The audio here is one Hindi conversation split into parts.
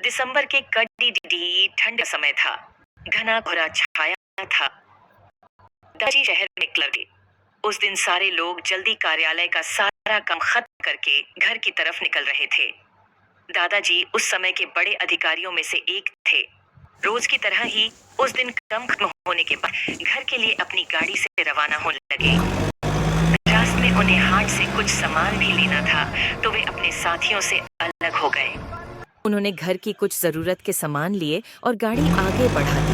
दिसंबर के कड़ी ठंड का समय था। घना कोहरा छाया था। दादाजी शहर में निकल गए। उस दिन सारे लोग जल्दी कार्यालय का सारा काम खत्म करके घर की तरफ निकल रहे थे। दादाजी उस समय के बड़े अधिकारियों में से एक थे। रोज की तरह ही उस दिन काम खत्म होने के बाद घर के लिए अपनी गाड़ी से रवाना होने लगे। रास्ते में उन्हें हाट से कुछ सामान भी लेना था, तो वे अपने साथियों से अलग हो गए। उन्होंने घर की कुछ जरूरत के सामान लिए और गाड़ी आगे बढ़ा दी।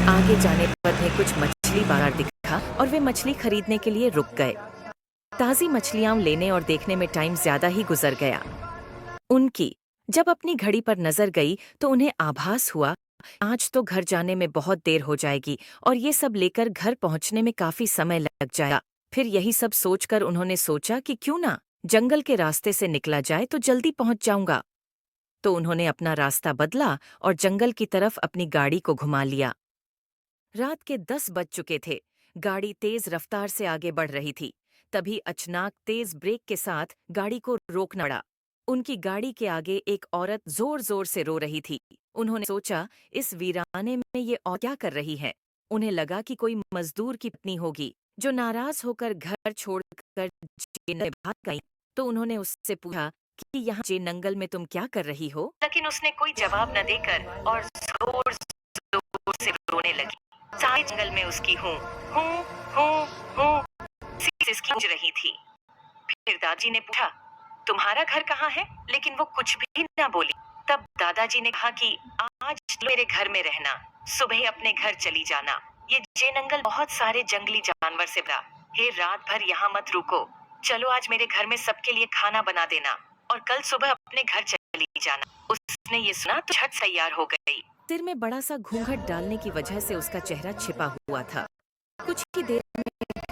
आगे जाने पर उन्हें कुछ मछली बाजार दिखा और वे मछली खरीदने के लिए रुक गए। ताजी मछलियां लेने और देखने में टाइम ज्यादा ही गुजर गया। उनकी जब अपनी घड़ी पर नजर गई तो उन्हें आभास हुआ, आज तो घर जाने में बहुत देर हो जाएगी और ये सब लेकर घर पहुंचने में काफी समय लग जाएगा। फिर यही सब सोचकर उन्होंने सोचा कि क्यों ना जंगल के रास्ते से निकला जाए तो जल्दी पहुंच जाऊंगा। तो उन्होंने अपना रास्ता बदला और जंगल की तरफ अपनी गाड़ी को घुमा लिया। रात के 10 बज चुके थे। गाड़ी तेज रफ्तार से आगे बढ़ रही थी। तभी अचानक तेज ब्रेक के साथ गाड़ी को रोकना पड़ा। उनकी गाड़ी के आगे एक औरत जोर जोर से रो रही थी। उन्होंने सोचा, इस वीराने में ये और क्या कर रही है। उन्हें लगा कि कोई मजदूर की पत्नी होगी जो नाराज होकर घर छोड़कर जंगल में भाग गई। तो उन्होंने उससे पूछा कि यहाँ जंगल में तुम क्या कर रही हो, लेकिन उसने कोई जवाब न देकर और जोर जोर से रोने लगी। सारे जंगल में उसकी हूँ हूँ हूँ हूँ सिसकी रही थी। फिर दादाजी ने पूछा, तुम्हारा घर कहाँ है? लेकिन वो कुछ भी न बोली। तब दादाजी ने कहा कि आज मेरे घर में रहना, सुबह अपने घर चली जाना। ये जंगल बहुत सारे जंगली जानवर से भरा है। रात भर यहाँ मत रुको। चलो आज मेरे घर में सबके लिए खाना बना देना और कल सुबह अपने घर चली जाना। उसने ये सुना तो झट तैयार हो गई। सिर में बड़ा सा घूंघट डालने की वजह से उसका चेहरा छिपा हुआ था। कुछ ही देर में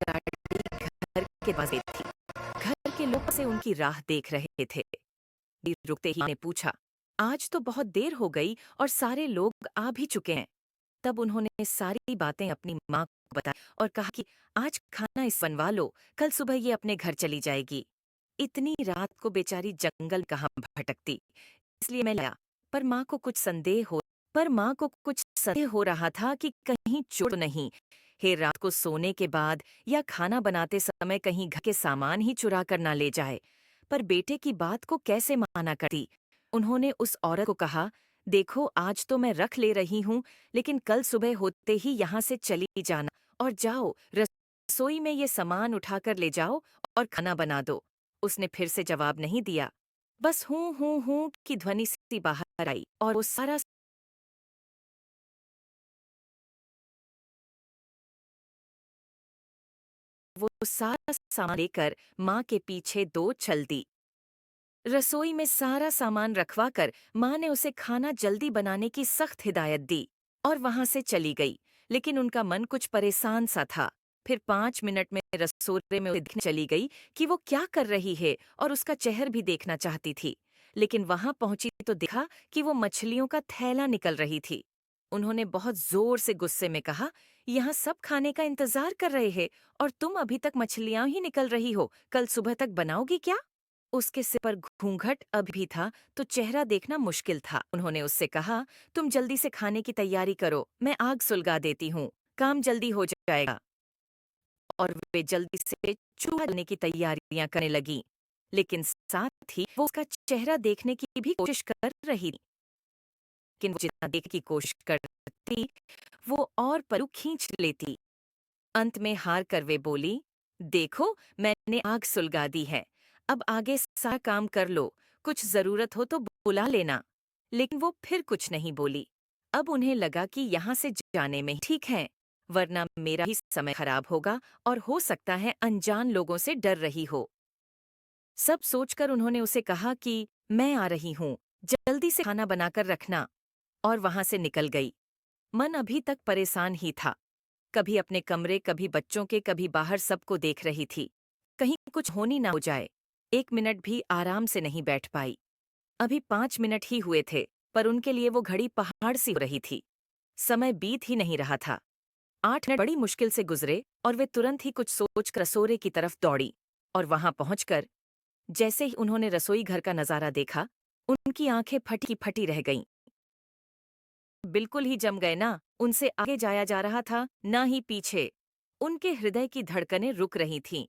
गाड़ी घर के पास गई थी। घर के लोग से उनकी राह देख रहे थे। रुकते ही ने पूछा, आज तो बहुत देर हो गई और सारे लोग आ भी चुके हैं। तब उन्होंने सारी बातें अपनी माँ को बताई और कहा कि आज खाना इस बनवा लो, कल सुबह ये अपने घर चली जाएगी। इतनी रात को बेचारी जंगल कहाँ भटकती, इसलिए मैं लाया। पर माँ को कुछ संदेह हो रहा था कि कहीं चोर तो नहीं है, रात को सोने के बाद या खाना बनाते समय कहीं घर के सामान ही चुरा कर ना ले जाए। पर बेटे की बात को कैसे माना करती। उन्होंने उस औरत को कहा, देखो आज तो मैं रख ले रही हूँ, लेकिन कल सुबह होते ही यहाँ से चली जाना और जाओ रसोई में ये सामान उठाकर ले जाओ और खाना बना दो। उसने फिर से जवाब नहीं दिया। बस हूँ की ध्वनि सी बाहर आई और वो सारा सामान लेकर माँ के पीछे दो चल दी। रसोई में सारा सामान रखवा कर माँ ने उसे खाना जल्दी बनाने की सख्त हिदायत दी और वहां से चली गई। लेकिन उनका मन कुछ परेशान सा था। फिर 5 मिनट में रसोई में देखने चली गई कि वो क्या कर रही है और उसका चेहरा भी देखना चाहती थी। लेकिन वहां पहुंची तो देखा कि वो मछलियों का थैला निकल रही थी। उन्होंने बहुत जोर से गुस्से में कहा, यहाँ सब खाने का इंतजार कर रहे हैं और तुम अभी तक मछलियां ही निकल रही हो, कल सुबह तक बनाओगी क्या? उसके सिर पर घूंघट अभी भी था तो चेहरा देखना मुश्किल था। उन्होंने उससे कहा, तुम जल्दी से खाने की तैयारी करो, मैं आग सुलगा देती हूँ, काम जल्दी हो जाएगा। और वे जल्दी से चूल्हा जलने की तैयारियां करने लगी। लेकिन साथ ही वो उसका चेहरा देखने की भी कोशिश कर रही थी। लेकिन वो जितना देखने की कोशिश करती, वो और पलू खींच लेती। अंत में हार कर वे बोली, देखो मैंने आग सुलगा दी है, अब आगे सारा काम कर लो, कुछ जरूरत हो तो बुला लेना। लेकिन वो फिर कुछ नहीं बोली। अब उन्हें लगा कि यहाँ से जाने में ही ठीक है, वरना मेरा ही समय खराब होगा और हो सकता है अनजान लोगों से डर रही हो। सब सोचकर उन्होंने उसे कहा कि मैं आ रही हूँ, जल्दी से खाना बनाकर रखना, और वहां से निकल गई। मन अभी तक परेशान ही था। कभी अपने कमरे, कभी बच्चों के, कभी बाहर सबको देख रही थी। कहीं कुछ होनी ना हो जाए। 1 मिनट भी आराम से नहीं बैठ पाई। अभी 5 मिनट ही हुए थे, पर उनके लिए वो घड़ी पहाड़ सी हो रही थी। समय बीत ही नहीं रहा था। 8 मिनट बड़ी मुश्किल से गुजरे और वे तुरंत ही कुछ सोचकर रसोई की तरफ दौड़ी। और वहां पहुंचकर जैसे ही उन्होंने रसोई घर का नजारा देखा, उनकी आंखें फटी फटी रह गईं। बिल्कुल ही जम गए ना। उनसे आगे जाया जा रहा था, ना ही पीछे। उनके हृदय की धड़कनें रुक रही थीं।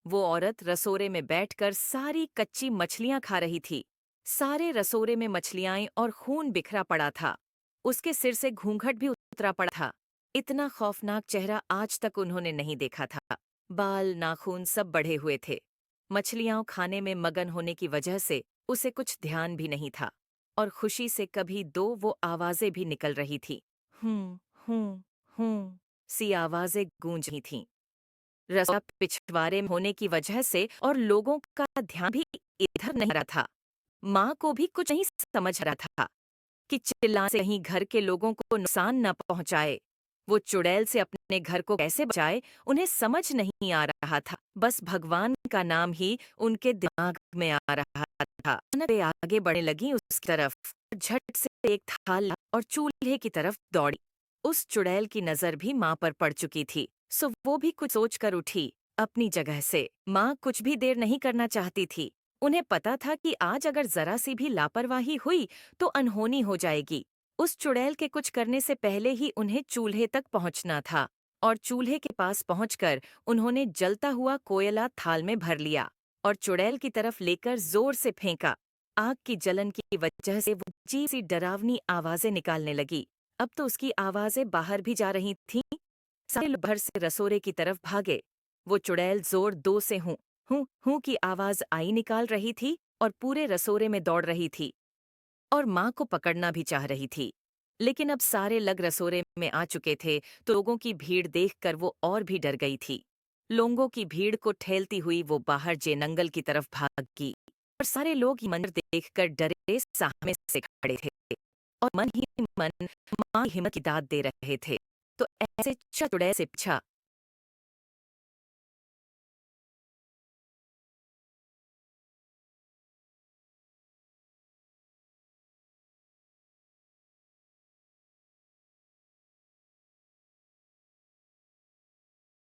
वो औरत रसोरे में बैठकर सारी कच्ची मछलियां खा रही थी। सारे रसोरे में मछलियां और खून बिखरा पड़ा था। उसके सिर से घूंघट भी उतरा पड़ा था। इतना खौफनाक चेहरा आज तक उन्होंने नहीं देखा था। बाल, नाखून सब बढ़े हुए थे। मछलियां खाने में मगन होने की वजह से उसे कुछ ध्यान भी नहीं था। और खुशी से कभी दो वो आवाजें भी निकल रही थी। हूं, हूं, हूं सी आवाजें गूंज रही थीं। रास्ता पिछवाड़े में होने की वजह से और लोगों का ध्यान भी इधर नहीं रहा था। माँ को भी कुछ नहीं समझ रहा था कि चिल्लाने से कहीं घर के लोगों को नुकसान न पहुंचाए। वो चुड़ैल से अपने घर को कैसे बचाए, उन्हें समझ नहीं आ रहा था। बस भगवान का नाम ही उनके दिमाग में आ रहा था। वे आगे बढ़ने लगी उसकी तरफ, झट से एक थाल ला और चूल्हे की तरफ दौड़ी। उस चुड़ैल की नजर भी माँ पर पड़ चुकी थी, सो वो भी कुछ सोच कर उठी अपनी जगह से। माँ कुछ भी देर नहीं करना चाहती थी। उन्हें पता था कि आज अगर जरा सी भी लापरवाही हुई तो अनहोनी हो जाएगी। उस चुड़ैल के कुछ करने से पहले ही उन्हें चूल्हे तक पहुंचना था। और चूल्हे के पास पहुंचकर उन्होंने जलता हुआ कोयला थाल में भर लिया और चुड़ैल की तरफ लेकर जोर से फेंका। आग की जलन की वजह से वो अजीब सी डरावनी आवाजें निकालने लगी। अब तो उसकी आवाजें बाहर भी जा रही थीं। सारे लोग भर से रसोरे की तरफ भागे। वो चुड़ैल जोर दो से हूं हूं की आवाज आई निकाल रही थी और पूरे रसोरे में दौड़ रही थी और माँ को पकड़ना भी चाह रही थी। लेकिन अब सारे लग रसोरे में आ चुके थे तो लोगों की भीड़ देखकर वो और भी डर गई थी। लोगों की भीड़ को ठेलती हुई वो बाहर जेनंगल की तरफ भागी और सारे लोग ये मंजर देखकर डरे सामने से खड़े थे और मन ही मन माँ की हिम्मत की दाद दे रहे थे। तो ऐसे चुड़ैल से पूछा,